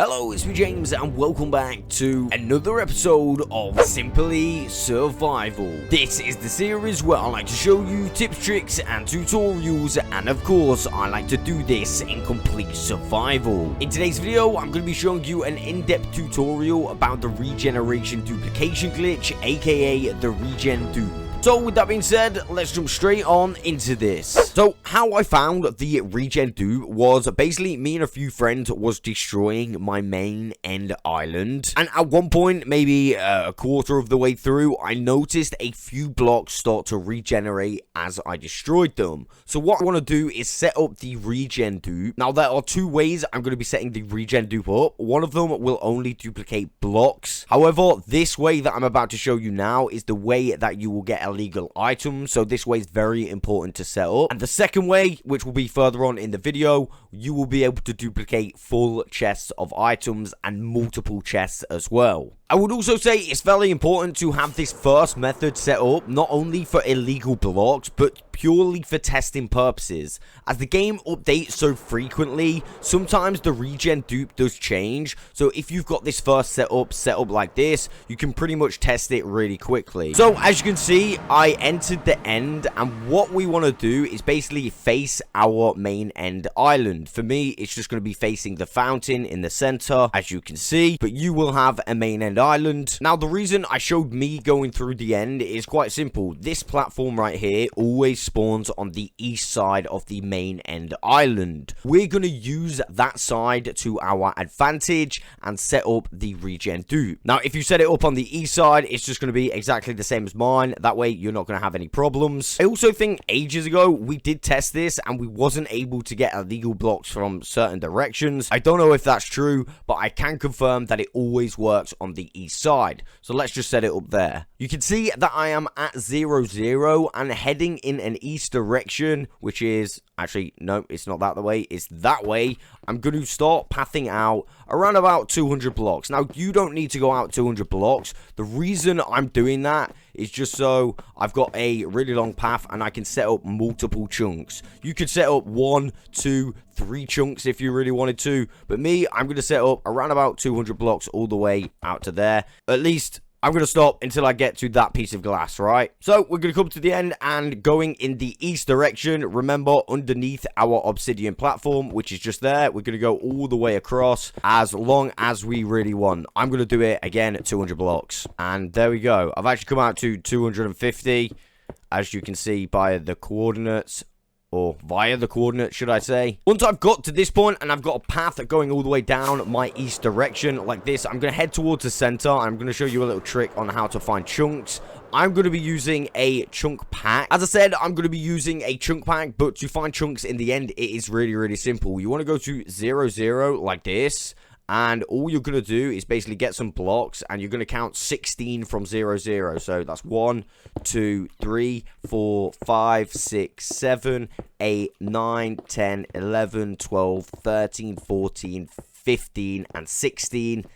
Hello, it's me James and welcome back to another episode of Simply Survival. This is the series where I like to show you tips, tricks and tutorials, and of course I like to do this in complete survival. In today's video I'm going to be showing you an in-depth tutorial about the regeneration duplication glitch, aka the Regen Dupe. So with that being said, let's jump straight on into this. So how I found the Regen Dupe was basically me and a few friends was destroying my main end island. And at one point, maybe a quarter of the way through, I noticed a few blocks start to regenerate as I destroyed them. So what I want to do is set up the Regen Dupe. Now there are two ways I'm going to be setting the Regen Dupe up. One of them will only duplicate blocks. However, this way that I'm about to show you now is the way that you will get illegal items, so this way is very important to set up. And the second way, which will be further on in the video, you will be able to duplicate full chests of items and multiple chests as well. I would also say it's very important to have this first method set up not only for illegal blocks but purely for testing purposes. As the game updates so frequently, sometimes the Regen Dupe does change, so if you've got this first set up like this, you can pretty much test it really quickly. So as you can see, I entered the end, and what we want to do is basically face our main end island. For me, it's just going to be facing the fountain in the center, as you can see, but you will have a main end island. Now the reason I showed me going through the end is quite simple. This platform right here always spawns on the east side of the main end island. We're going to use that side to our advantage and set up the Regen Dupe. Now if you set it up on the east side, it's just going to be exactly the same as mine. That way you're not going to have any problems. I also think ages ago we did test this and we wasn't able to get illegal blocks from certain directions. I don't know if that's true, but I can confirm that it always works on the east side. So let's just set it up there. You can see that I am at 0-0 and heading in an east direction, which is actually, no, it's not that the way, it's that way. I'm going to start pathing out around about 200 blocks. Now, you don't need to go out 200 blocks. The reason I'm doing that is just so I've got a really long path and I can set up multiple chunks. You could set up 1, 2, 3 chunks if you really wanted to, but me, I'm going to set up around about 200 blocks all the way out to there. At least I'm going to stop until I get to that piece of glass, right? So we're going to come to the end and going in the east direction. Remember, underneath our obsidian platform, which is just there, we're going to go all the way across as long as we really want. I'm going to do it again at 200 blocks. And there we go. I've actually come out to 250, as you can see by the coordinates. Or via the coordinates, should I say. Once I've got to this point and I've got a path going all the way down my east direction like this, I'm going to head towards the center. I'm going to show you a little trick on how to find chunks. I'm going to be using a chunk pack. As I said, I'm going to be using a chunk pack, but to find chunks in the end, it is really, really simple. You want to go to 0-0 like this. And all you're going to do is basically get some blocks and you're going to count 16 from 0-0. So that's 1, 2, 3, 4, 5, 6, 7, 8, 9, 10, 11, 12, 13, 14, 15, and 16.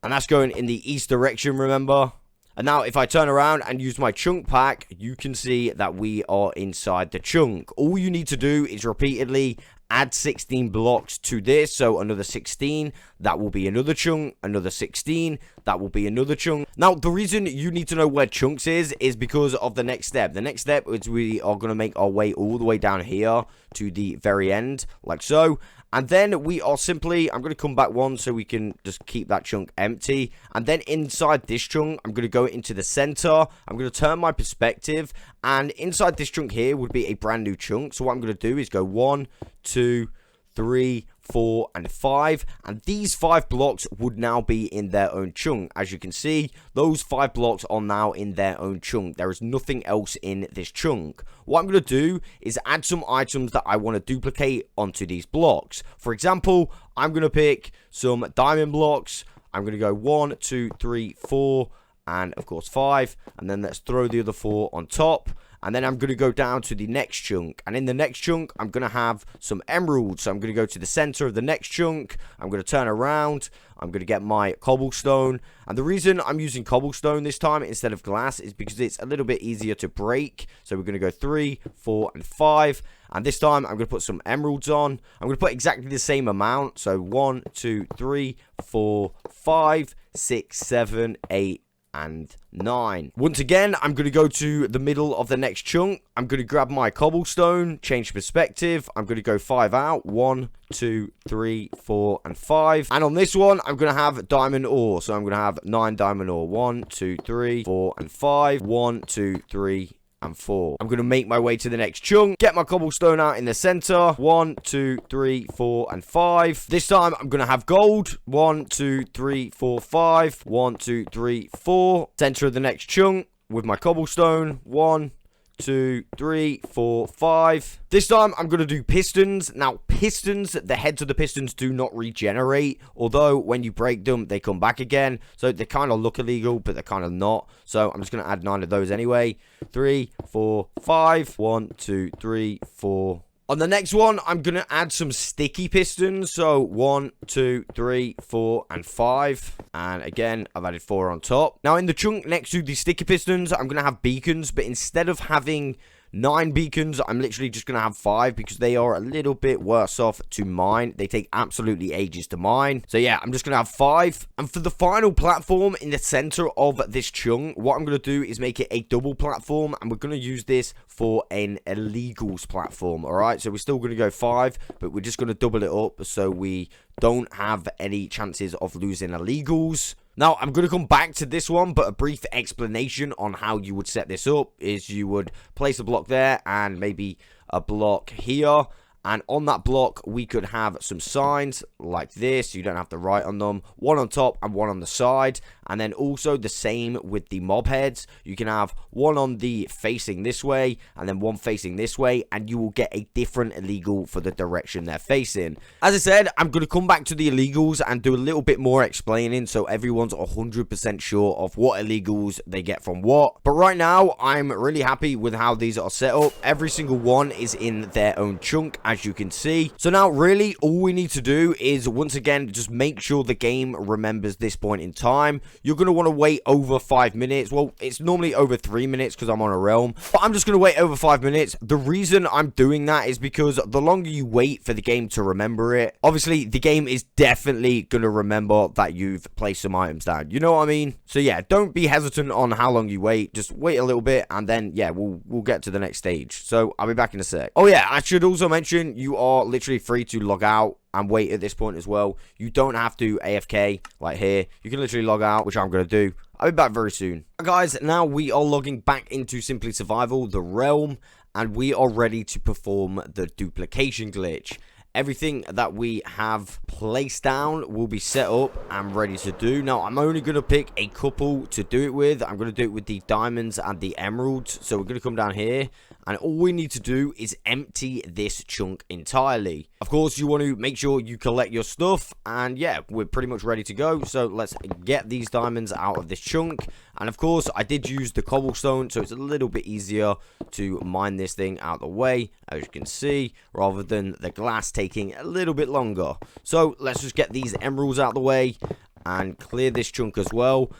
And that's going in the east direction, remember? And now if I turn around and use my chunk pack, you can see that we are inside the chunk. All you need to do is repeatedly add 16 blocks to this, so another 16, that will be another chunk, another 16, that will be another chunk. Now, the reason you need to know where chunks is because of the next step. The next step is we are going to make our way all the way down here to the very end, like so. And then we are simply, I'm going to come back one so we can just keep that chunk empty. And then inside this chunk, I'm going to go into the center. I'm going to turn my perspective. And inside this chunk here would be a brand new chunk. So what I'm going to do is go 1, 2, 3, 4, and 5. And these 5 blocks would now be in their own chunk. As you can see, those 5 blocks are now in their own chunk. There is nothing else in this chunk. What I'm going to do is add some items that I want to duplicate onto these blocks. For example, I'm going to pick some diamond blocks. I'm going to go 1, 2, 3, 4, and of course 5. And then let's throw the other 4 on top. And then I'm going to go down to the next chunk. And in the next chunk, I'm going to have some emeralds. So I'm going to go to the center of the next chunk. I'm going to turn around. I'm going to get my cobblestone. And the reason I'm using cobblestone this time instead of glass is because it's a little bit easier to break. So we're going to go 3, 4, and 5. And this time, I'm going to put some emeralds on. I'm going to put exactly the same amount. So 1, 2, 3, 4, 5, 6, 7, 8, and 9. Once again, I'm going to go to the middle of the next chunk. I'm going to grab my cobblestone, change perspective. I'm going to go 5 out. 1, 2, 3, 4, and 5. And on this one, I'm going to have diamond ore. So I'm going to have 9 diamond ore. 1, 2, 3, 4, and 5. 1, 2, 3, and 4. I'm going to make my way to the next chunk, get my cobblestone out in the center. 1, 2, 3, 4, and 5. This time, I'm going to have gold. 1, 2, 3, 4, 5. 1, 2, 3, 4. Center of the next chunk with my cobblestone. 1, 2, 3, 4, 5. This time, I'm going to do pistons. Now, pistons, the heads of the pistons do not regenerate. Although, when you break them, they come back again. So, they kind of look illegal, but they're kind of not. So, I'm just going to add 9 of those anyway. 3, 4, 5. 1, 2, 3, 4. On the next one, I'm going to add some sticky pistons. So, 1, 2, 3, 4, and 5. And again, I've added 4 on top. Now, in the chunk next to the sticky pistons, I'm going to have beacons. But instead of having 9 beacons, I'm literally just going to have 5 because they are a little bit worse off to mine. They take absolutely ages to mine. So yeah, I'm just going to have 5. And for the final platform in the center of this chunk, what I'm going to do is make it a double platform. And we're going to use this for an illegals platform. Alright, so we're still going to go 5, but we're just going to double it up so we don't have any chances of losing illegals. Now, I'm going to come back to this one, but a brief explanation on how you would set this up is you would place a block there and maybe a block here. And on that block, we could have some signs like this. You don't have to write on them. One on top and one on the side. And then also the same with the mob heads. You can have one on the facing this way and then one facing this way. And you will get a different illegal for the direction they're facing. As I said, I'm going to come back to the illegals and do a little bit more explaining so everyone's 100% sure of what illegals they get from what. But right now, I'm really happy with how these are set up. Every single one is in their own chunk, as you can see. So now really all we need to do is once again just make sure the game remembers this point in time. You're going to want to wait over 5 minutes. Well, it's normally over 3 minutes because I'm on a realm, but I'm just going to wait over 5 minutes. The reason I'm doing that is because the longer you wait for the game to remember it, obviously the game is definitely going to remember that you've placed some items down. You know what I mean? So yeah, don't be hesitant on how long you wait. Just wait a little bit and then yeah, we'll get to the next stage. So I'll be back in a sec. Oh yeah, I should also mention you are literally free to log out and wait at this point as well. You don't have to AFK like here. You can literally log out, which I'm going to do. I'll be back very soon. Guys, now we are logging back into Simply Survival, the realm, and we are ready to perform the duplication glitch. Everything that we have placed down will be set up and ready to do. Now, I'm only going to pick a couple to do it with. I'm going to do it with the diamonds and the emeralds. So we're going to come down here. And all we need to do is empty this chunk entirely. Of course, you want to make sure you collect your stuff. And yeah, we're pretty much ready to go. So let's get these diamonds out of this chunk. And of course, I did use the cobblestone, so it's a little bit easier to mine this thing out of the way, as you can see, rather than the glass taking a little bit longer. So let's just get these emeralds out of the way and clear this chunk as well.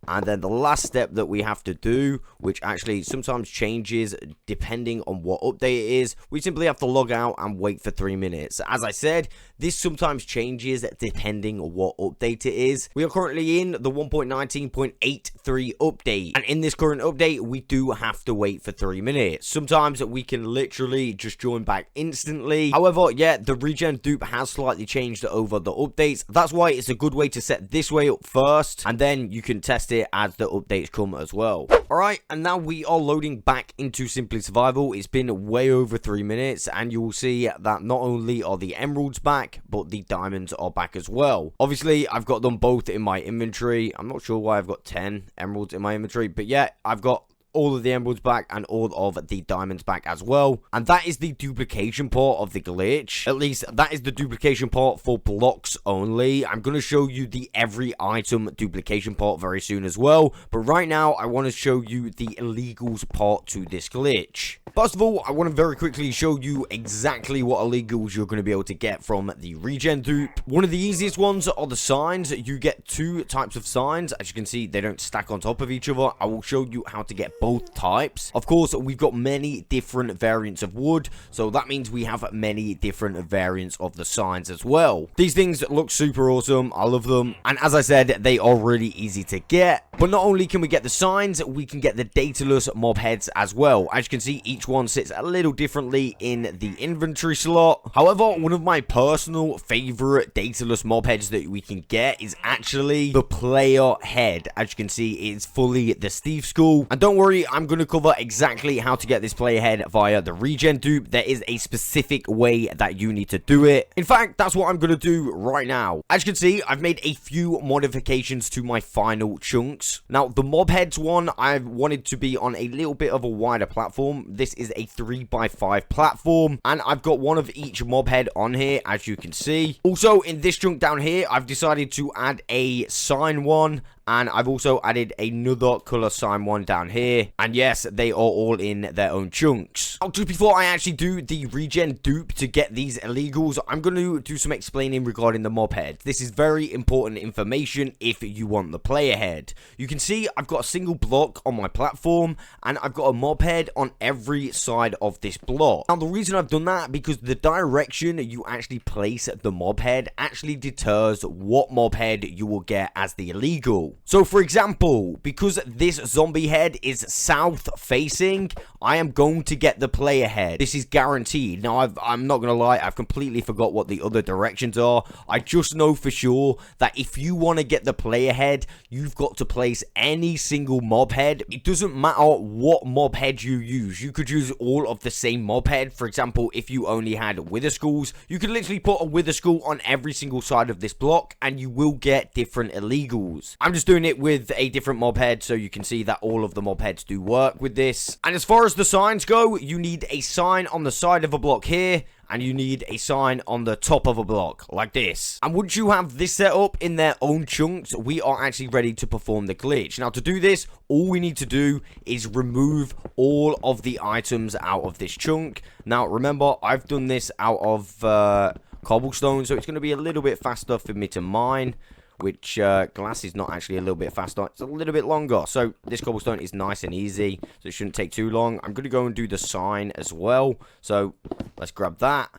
And then the last step that we have to do, which actually sometimes changes depending on what update it is, we simply have to log out and wait for 3 minutes. As I said, this sometimes changes depending on what update it is. We are currently in the 1.19.83 update. And in this current update, we do have to wait for 3 minutes. Sometimes we can literally just join back instantly. However, yeah, the Regen Dupe has slightly changed over the updates. That's why it's a good way to set this way up first. And then you can test it as the updates come as well. Alright, and now we are loading back into Simply Survival. It's been way over 3 minutes, and you will see that not only are the emeralds back, but the diamonds are back as well. Obviously, I've got them both in my inventory. I'm not sure why I've got 10 emeralds in my inventory, but yeah, I've got all of the emeralds back and all of the diamonds back as well. And that is the duplication part of the glitch. At least that is the duplication part for blocks only. I'm going to show you the every item duplication part very soon as well. But right now, I want to show you the illegals part to this glitch. First of all, I want to very quickly show you exactly what illegals you're going to be able to get from the Regen Dupe. One of the easiest ones are the signs. You get two types of signs. As you can see, they don't stack on top of each other. I will show you how to get both types. Of course, we've got many different variants of wood, so that means we have many different variants of the signs as well. These things look super awesome. I love them. And as I said, they are really easy to get. But not only can we get the signs, we can get the dataless mob heads as well. As you can see, each one sits a little differently in the inventory slot. However, one of my personal favorite dataless mob heads that we can get is actually the player head. As you can see, it's fully the Steve Skull. And don't worry, I'm going to cover exactly how to get this player head via the Regen Dupe. There is a specific way that you need to do it. In fact, that's what I'm going to do right now. As you can see, I've made a few modifications to my final chunks. Now, the mob heads one, I've wanted to be on a little bit of a wider platform. This is a 3x5 platform, and I've got one of each mob head on here, as you can see. Also, in this chunk down here, I've decided to add a sign one, and I've also added another color sign one down here. And yes, they are all in their own chunks. Now, just before I actually do the Regen Dupe to get these illegals, I'm going to do some explaining regarding the mob head. This is very important information if you want the player head. You can see I've got a single block on my platform, and I've got a mob head on every side of this block. Now, the reason I've done that, because the direction you actually place the mob head actually deters what mob head you will get as the illegal. So, for example, because this zombie head is south facing, I am going to get the player head. This is guaranteed. Now, I'm not going to lie, I've completely forgot what the other directions are. I just know for sure that if you want to get the player head, you've got to place any single mob head. It doesn't matter what mob head you use. You could use all of the same mob head. For example, if you only had wither skulls, you could literally put a wither skull on every single side of this block, and you will get different illegals. I'm just doing it with a different mob head so you can see that all of the mob heads do work with this. And as far as the signs go, you need a sign on the side of a block here, and you need a sign on the top of a block, like this. And once you have this set up in their own chunks, we are actually ready to perform the glitch. Now, to do this, all we need to do is remove all of the items out of this chunk. Now, remember, I've done this out of cobblestone, so it's going to be a little bit faster for me to mine. Which glass is not actually a little bit faster. It's a little bit longer. So this cobblestone is nice and easy. So it shouldn't take too long. I'm going to go and do the sign as well. So let's grab that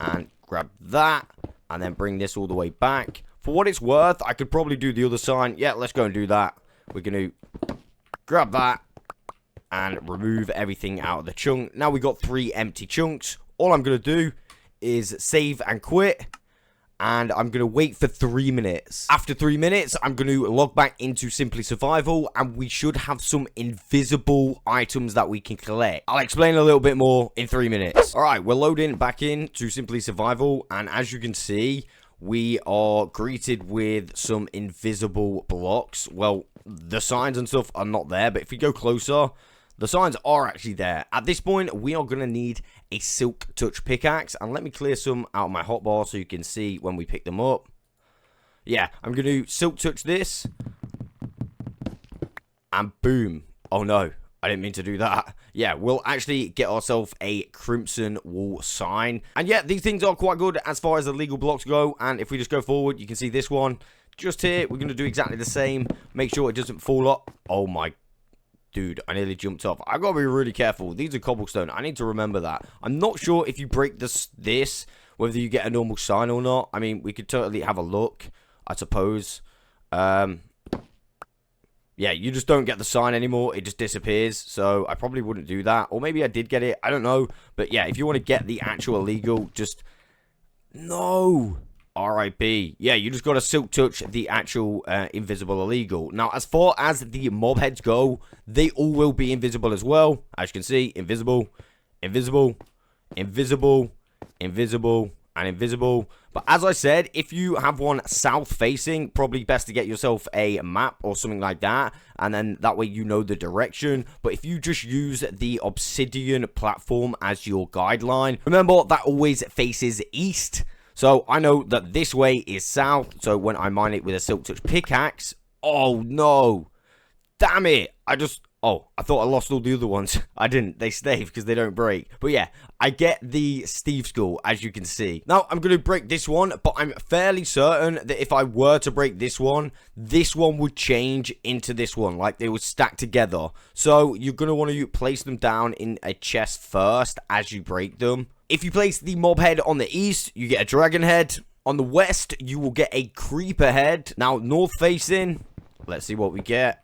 and grab that. And then bring this all the way back. For what it's worth, I could probably do the other sign. Yeah, let's go and do that. We're going to grab that and remove everything out of the chunk. Now we've got 3 empty chunks. All I'm going to do is save and quit. And I'm going to wait for 3 minutes. After 3 minutes, I'm going to log back into Simply Survival, and we should have some invisible items that we can collect. I'll explain a little bit more in 3 minutes. Alright, we're loading back into Simply Survival, and as you can see, we are greeted with some invisible blocks. Well, the signs and stuff are not there, but if we go closer, the signs are actually there. At this point, we are going to need a Silk Touch pickaxe. And let me clear some out of my hotbar so you can see when we pick them up. Yeah, I'm going to Silk Touch this. And boom. Oh no, I didn't mean to do that. Yeah, we'll actually get ourselves a Crimson Wool sign. And yeah, these things are quite good as far as the legal blocks go. And if we just go forward, you can see this one. Just here, we're going to do exactly the same. Make sure it doesn't fall up. Oh my dude, I nearly jumped off. I gotta be really careful. These are cobblestone. I need to remember that. I'm not sure if you break this, whether you get a normal sign or not. I mean, we could totally have a look, I suppose. Yeah, you just don't get the sign anymore. It just disappears. So I probably wouldn't do that. Or maybe I did get it. I don't know. But yeah, if you want to get the actual illegal, just... No! RIP. Yeah, you just got to Silk Touch the actual invisible illegal. Now, as far as the mob heads go, they all will be invisible as well. As you can see, invisible, invisible, invisible, invisible, and invisible. But as I said, if you have one south facing, probably best to get yourself a map or something like that, and then that way you know the direction. But if you just use the obsidian platform as your guideline, remember that always faces east. So I know that this way is south, so when I mine it with a silk touch pickaxe, oh no, damn it, oh, I thought I lost all the other ones. I didn't. They stay because they don't break. But yeah, I get the Steve Skull, as you can see. Now, I'm going to break this one, but I'm fairly certain that if I were to break this one would change into this one. Like, they would stack together. So, you're going to want to place them down in a chest first as you break them. If you place the mob head on the east, you get a dragon head. On the west, you will get a creeper head. Now, north facing, let's see what we get.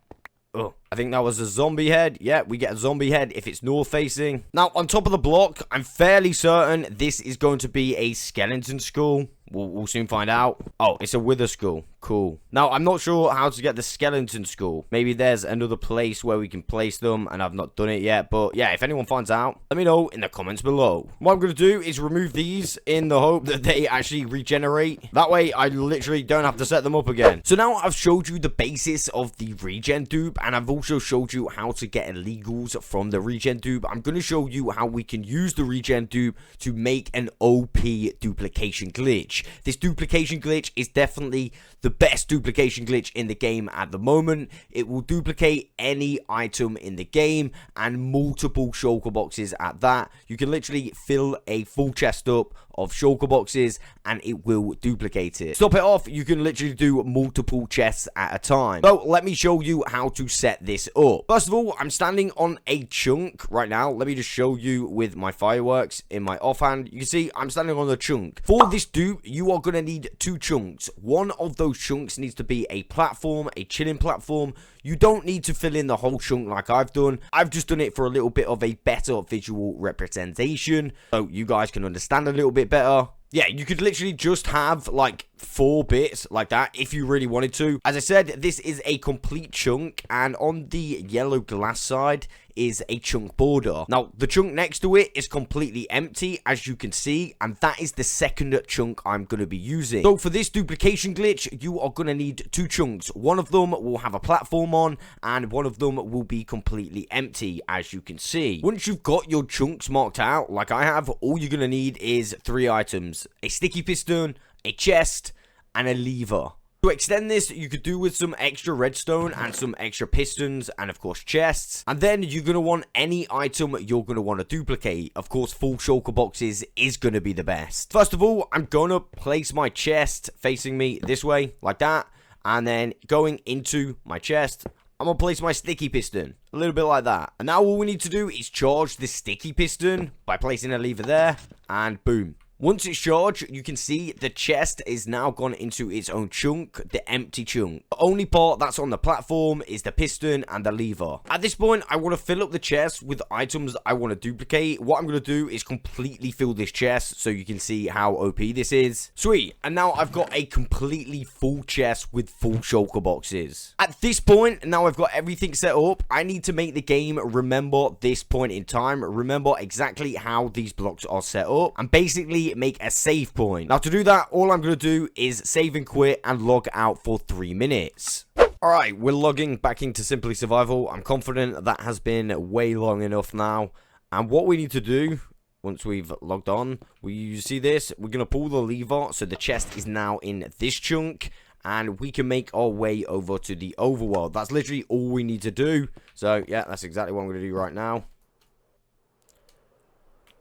Oh, I think that was a zombie head. Yeah, we get a zombie head if it's north facing. Now, on top of the block, I'm fairly certain this is going to be a skeleton skull. We'll soon find out. Oh, it's a wither skull. Cool. Now, I'm not sure how to get the skeleton skull. Maybe there's another place where we can place them, and I've not done it yet. But yeah, if anyone finds out, let me know in the comments below. What I'm going to do is remove these in the hope that they actually regenerate. That way, I literally don't have to set them up again. So now I've showed you the basis of the Regen Dupe, and I've also showed you how to get illegals from the Regen Dupe. I'm going to show you how we can use the Regen Dupe to make an OP duplication glitch. This duplication glitch is definitely the best duplication glitch in the game at the moment. It will duplicate any item in the game and multiple shulker boxes at that. You can literally fill a full chest up of shulker boxes and it will duplicate it. Stop it off, you can literally do multiple chests at a time. So let me show you how to set this up. First of all, I'm standing on a chunk right now. Let me just show you with my fireworks in my offhand. You can see I'm standing on a chunk. For this dupe, you are going to need 2 chunks. One of those chunks needs to be a platform, a chilling platform. You don't need to fill in the whole chunk like I've done. I've just done it for a little bit of a better visual representation, so you guys can understand a little bit better. Yeah, you could literally just have like 4 bits like that if you really wanted to. As I said, this is a complete chunk, and on the yellow glass side is a chunk border. Now, the chunk next to it is completely empty, as you can see, and that is the second chunk I'm going to be using. So for this duplication glitch, you are going to need 2 chunks. One of them will have a platform on, and one of them will be completely empty, as you can see. Once you've got your chunks marked out, like I have, all you're going to need is 3 items. A sticky piston, a chest, and a lever. To extend this, you could do with some extra redstone and some extra pistons and of course chests. And then you're going to want any item you're going to want to duplicate. Of course, full shulker boxes is going to be the best. First of all, I'm going to place my chest facing me this way, like that. And then going into my chest, I'm going to place my sticky piston, a little bit like that. And now all we need to do is charge the sticky piston by placing a lever there, and boom. Once it's charged, you can see the chest is now gone into its own chunk, the empty chunk. The only part that's on the platform is the piston and the lever. At this point, I want to fill up the chest with items I want to duplicate. What I'm going to do is completely fill this chest so you can see how OP this is. Sweet. And now I've got a completely full chest with full shulker boxes. At this point, now I've got everything set up. I need to make the game remember this point in time, remember exactly how these blocks are set up, and basically make a save point. Now to do that, all I'm going to do is save and quit and log out for 3 minutes. Alright, we're logging back into Simply Survival. I'm confident that has been way long enough now. And what we need to do, once we've logged on, you see this? We're going to pull the lever, so the chest is now in this chunk. And we can make our way over to the overworld. That's literally all we need to do. So, yeah, that's exactly what I'm going to do right now.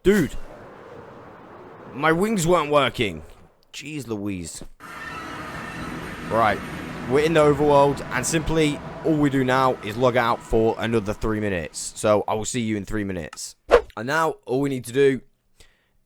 Dude! My wings weren't working. Jeez Louise. Right. We're in the overworld, and simply all we do now is log out for another 3 minutes. So I will see you in 3 minutes. And now all we need to do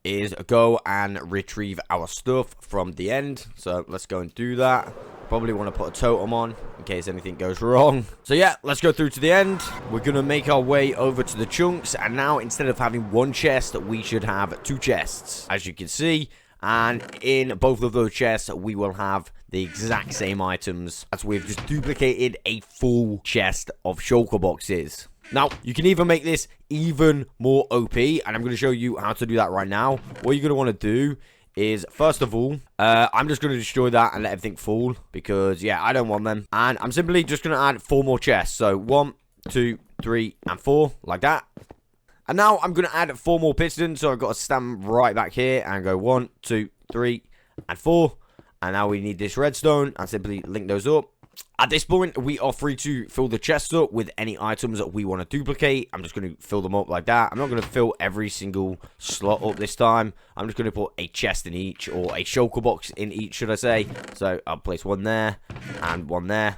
is go and retrieve our stuff from the end. So let's go and do that. Probably want to put a totem on in case anything goes wrong. So yeah, let's go through to the end. We're going to make our way over to the chunks. And now instead of having 1 chest, we should have 2 chests, as you can see. And in both of those chests, we will have the exact same items, as we've just duplicated a full chest of shulker boxes. Now, you can even make this even more OP, and I'm going to show you how to do that right now. What you're going to want to do is, first of all, I'm just going to destroy that and let everything fall, because, yeah, I don't want them. And I'm simply just going to add 4 more chests. So, 1, 2, 3, and 4, like that. And now I'm going to add 4 more pistons, so I've got to stand right back here and go 1, 2, 3, and 4. And now we need this redstone, and simply link those up. At this point, we are free to fill the chests up with any items that we want to duplicate. I'm just going to fill them up like that. I'm not going to fill every single slot up this time. I'm just going to put a chest in each, or a shulker box in each, should I say. So I'll place 1 there, and 1 there.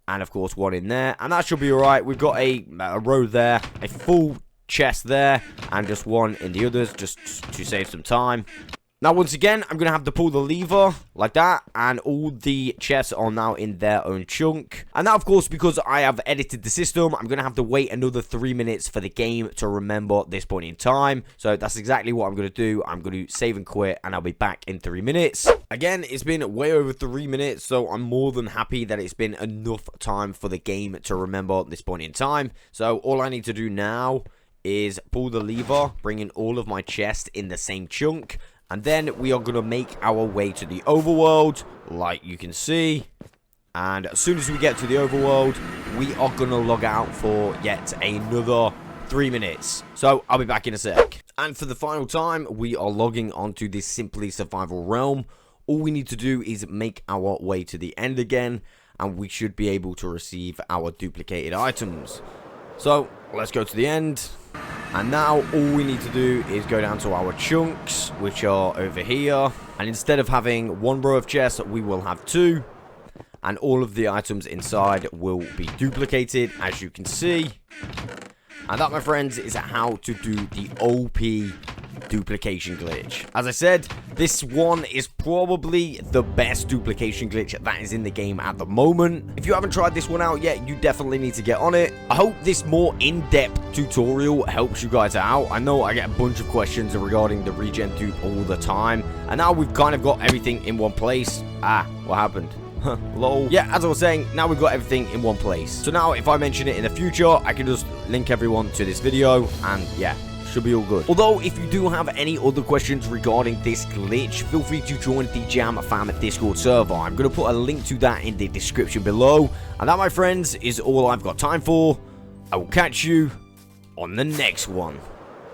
And, of course, 1 in there. And that should be alright. We've got a row there, a full chest there, and just 1 in the others, just to save some time. Now, once again, I'm going to have to pull the lever like that, and all the chests are now in their own chunk. And now, of course, because I have edited the system, I'm going to have to wait another 3 minutes for the game to remember this point in time. So that's exactly what I'm going to do. I'm going to save and quit, and I'll be back in 3 minutes. Again, it's been way over 3 minutes, so I'm more than happy that it's been enough time for the game to remember this point in time. So all I need to do now is pull the lever, bring in all of my chests in the same chunk. And then we are going to make our way to the overworld, like you can see. And as soon as we get to the overworld, we are going to log out for yet another 3 minutes. So I'll be back in a sec. And for the final time, we are logging onto this Simply Survival realm. All we need to do is make our way to the end again, and we should be able to receive our duplicated items. So let's go to the end. And now all we need to do is go down to our chunks, which are over here. And instead of having 1 row of chests, we will have 2. And all of the items inside will be duplicated, as you can see. And that, my friends, is how to do the OP duplication glitch. As I said, this one is probably the best duplication glitch that is in the game at the moment. If you haven't tried this one out yet, you definitely need to get on it. I hope this more in-depth tutorial helps you guys out. I know I get a bunch of questions regarding the Regen Dupe all the time, and now we've kind of got everything in one place. What happened? Lol. Yeah, as I was saying, now we've got everything in one place. So now if I mention it in the future, I can just link everyone to this video, and yeah, should be all good. Although, if you do have any other questions regarding this glitch, feel free to join the Jam Fam Discord server. I'm going to put a link to that in the description below. And that, my friends, is all I've got time for. I will catch you on the next one.